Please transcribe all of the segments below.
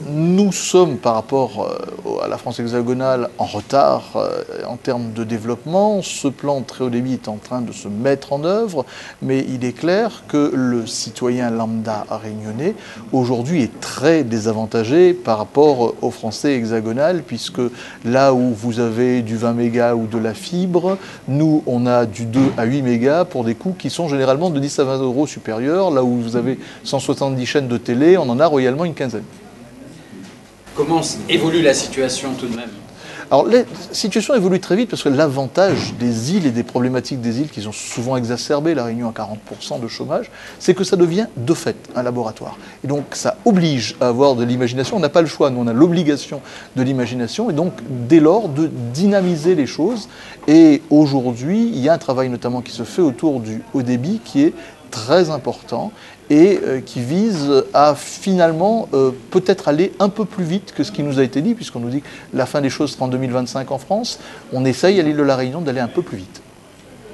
Nous sommes, par rapport à la France hexagonale, en retard en termes de développement. Ce plan très haut débit est en train de se mettre en œuvre, mais il est clair que le citoyen lambda réunionnais, aujourd'hui, est très désavantagé par rapport aux Français hexagonales, puisque là où vous avez du 20 mégas ou de la fibre, nous, on a du 2 à 8 mégas pour des coûts qui sont généralement de 10 à 20 euros supérieurs. Là où vous avez 170 chaînes de télé, on en a royalement une quinzaine. Comment évolue la situation tout de même? Alors, la situation évolue très vite parce que l'avantage des îles et des problématiques des îles qui ont souvent exacerbé la Réunion à 40% de chômage, c'est que ça devient de fait un laboratoire. Et donc, ça oblige à avoir de l'imagination. On n'a pas le choix, nous, on a l'obligation de l'imagination et donc, dès lors, de dynamiser les choses. Et aujourd'hui, il y a un travail notamment qui se fait autour du haut débit qui est très important et qui vise à finalement peut-être aller un peu plus vite que ce qui nous a été dit, puisqu'on nous dit que la fin des choses sera en 2025 en France. On essaye à l'île de la Réunion d'aller un peu plus vite.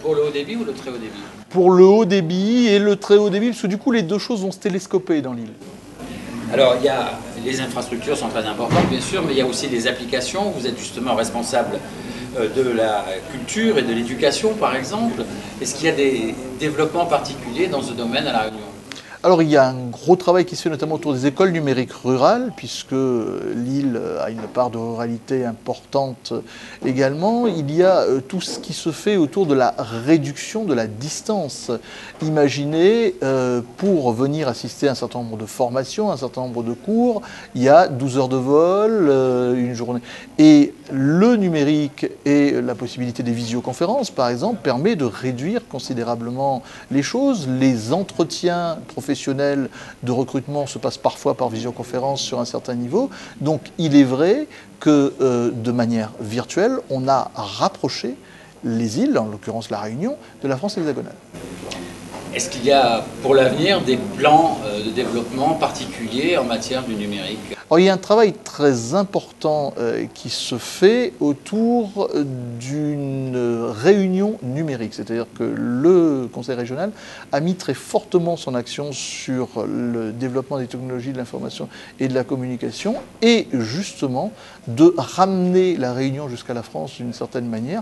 Pour le haut débit ou le très haut débit? Pour le haut débit et le très haut débit, parce que du coup les deux choses vont se télescoper dans l'île. Alors, les infrastructures sont très importantes, bien sûr, mais il y a aussi des applications. Vous êtes justement responsable de la culture et de l'éducation, par exemple. Est-ce qu'il y a des développements particuliers dans ce domaine à La Réunion? Alors il y a un gros travail qui se fait notamment autour des écoles numériques rurales, puisque l'île a une part de ruralité importante également. Il y a tout ce qui se fait autour de la réduction de la distance. Imaginez, pour venir assister à un certain nombre de formations, un certain nombre de cours, il y a 12 heures de vol, une journée. Et le numérique et la possibilité des visioconférences, par exemple, permet de réduire considérablement les choses. Les entretiens professionnels de recrutement se passent parfois par visioconférence sur un certain niveau. Donc il est vrai que de manière virtuelle, on a rapproché les îles, en l'occurrence la Réunion, de la France hexagonale. Est-ce qu'il y a pour l'avenir des plans de développement particuliers en matière du numérique? Alors, il y a un travail très important qui se fait autour d'une réunion numérique. C'est-à-dire que le Conseil régional a mis très fortement son action sur le développement des technologies de l'information et de la communication et justement de ramener la Réunion jusqu'à la France d'une certaine manière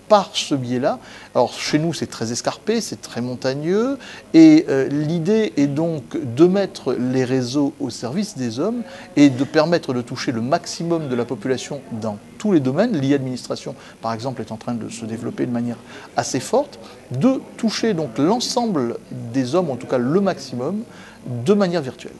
par ce biais-là. Alors chez nous c'est très escarpé, c'est très montagneux et l'idée est donc de mettre les réseaux au service des hommes et de permettre de toucher le maximum de la population dans tous les domaines. L'e-administration par exemple est en train de se développer de manière assez forte, de toucher donc l'ensemble des hommes, en tout cas le maximum, de manière virtuelle.